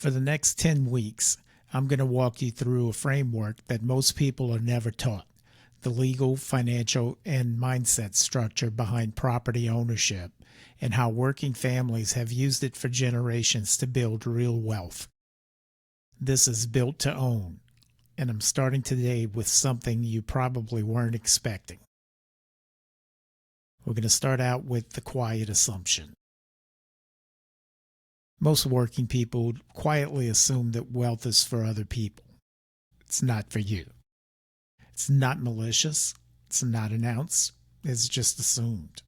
For the next 10 weeks, I'm going to walk you through a framework that most people are never taught: the legal, financial, and mindset structure behind property ownership, and how working families have used it for generations to build real wealth. This is Built to Own, and I'm starting today with something you probably weren't expecting. We're going to start out with the quiet assumption. Most working people quietly assume that wealth is for other people. It's not for you. It's not malicious. It's not announced. It's just assumed.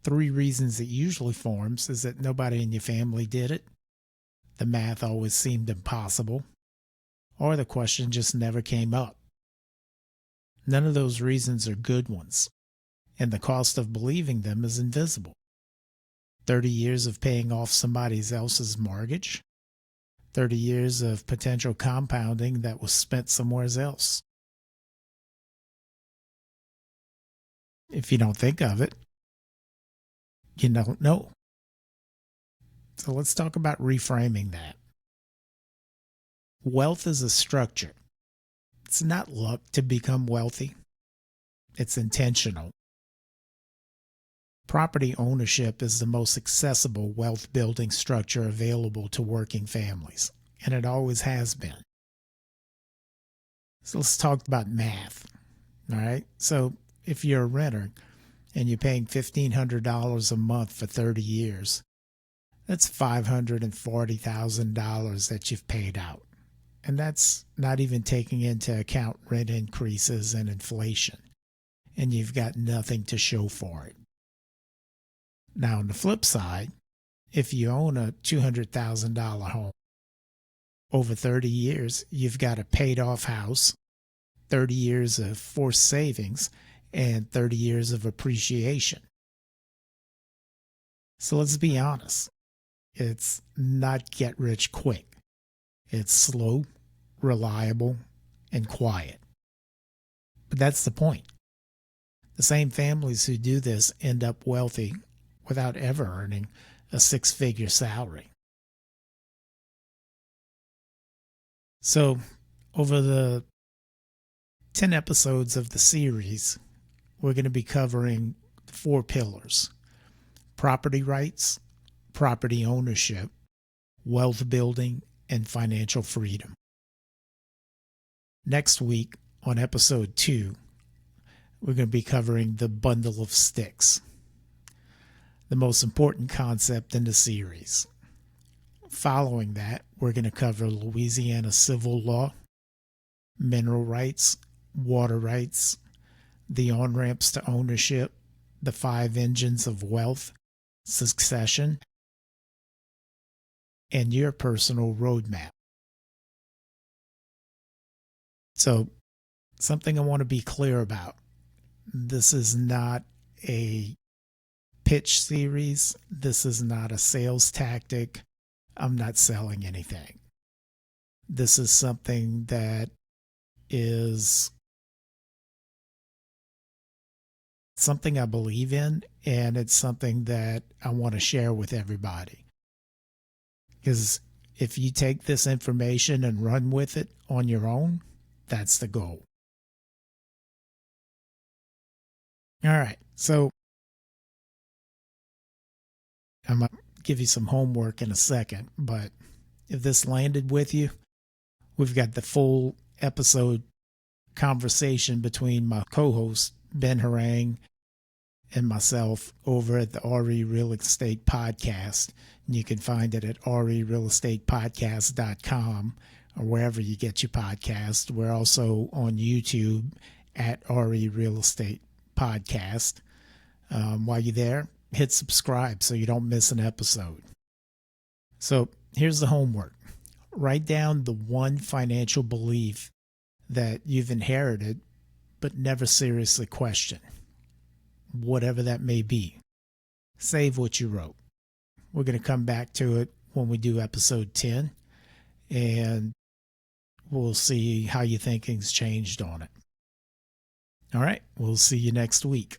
3 reasons it usually forms is that nobody in your family did it, the math always seemed impossible, or the question just never came up. None of those reasons are good ones, and the cost of believing them is invisible. 30 years of paying off somebody else's mortgage, 30 years of potential compounding that was spent somewhere else. If you don't think of it, you don't know. So let's talk about reframing that. Wealth is a structure. It's not luck to become wealthy. It's intentional. Property ownership is the most accessible wealth building structure available to working families, and it always has been. So let's talk about math. All right. So if you're a renter and you're paying $1,500 a month for 30 years, that's $540,000 that you've paid out. And that's not even taking into account rent increases and inflation. And you've got nothing to show for it. Now, on the flip side, if you own a $200,000 home, over 30 years, you've got a paid off house, 30 years of forced savings, and 30 years of appreciation. So let's be honest. It's not get rich quick. It's slow, reliable, and quiet. But that's the point. The same families who do this end up wealthy without ever earning a 6-figure salary. So, over the 10 episodes of the series, we're going to be covering 4 pillars: property rights, property ownership, wealth building, and financial freedom. Next week, on episode 2, we're going to be covering the bundle of sticks, the most important concept in the series. Following that, we're going to cover Louisiana civil law, mineral rights, water rights, the on-ramps to ownership, the 5 engines of wealth, succession, and your personal roadmap. So, something I want to be clear about. This is not a pitch series. This is not a sales tactic. I'm not selling anything. This is something that is something I believe in, and it's something that I want to share with everybody. Because if you take this information and run with it on your own, that's the goal. All right, so I'm going to give you some homework in a second, but if this landed with you, we've got the full episode conversation between my co-host, Ben Harang, and myself over at the RE Real Estate Podcast. And you can find it at rerealestatepodcast.com or wherever you get your podcast. We're also on YouTube at RE Real Estate Podcast. While you're there, hit subscribe so you don't miss an episode. So here's the homework. Write down the one financial belief that you've inherited but never seriously questioned, whatever that may be. Save what you wrote. We're going to come back to it when we do episode 10, and we'll see how your thinking's changed on it. All right, we'll see you next week.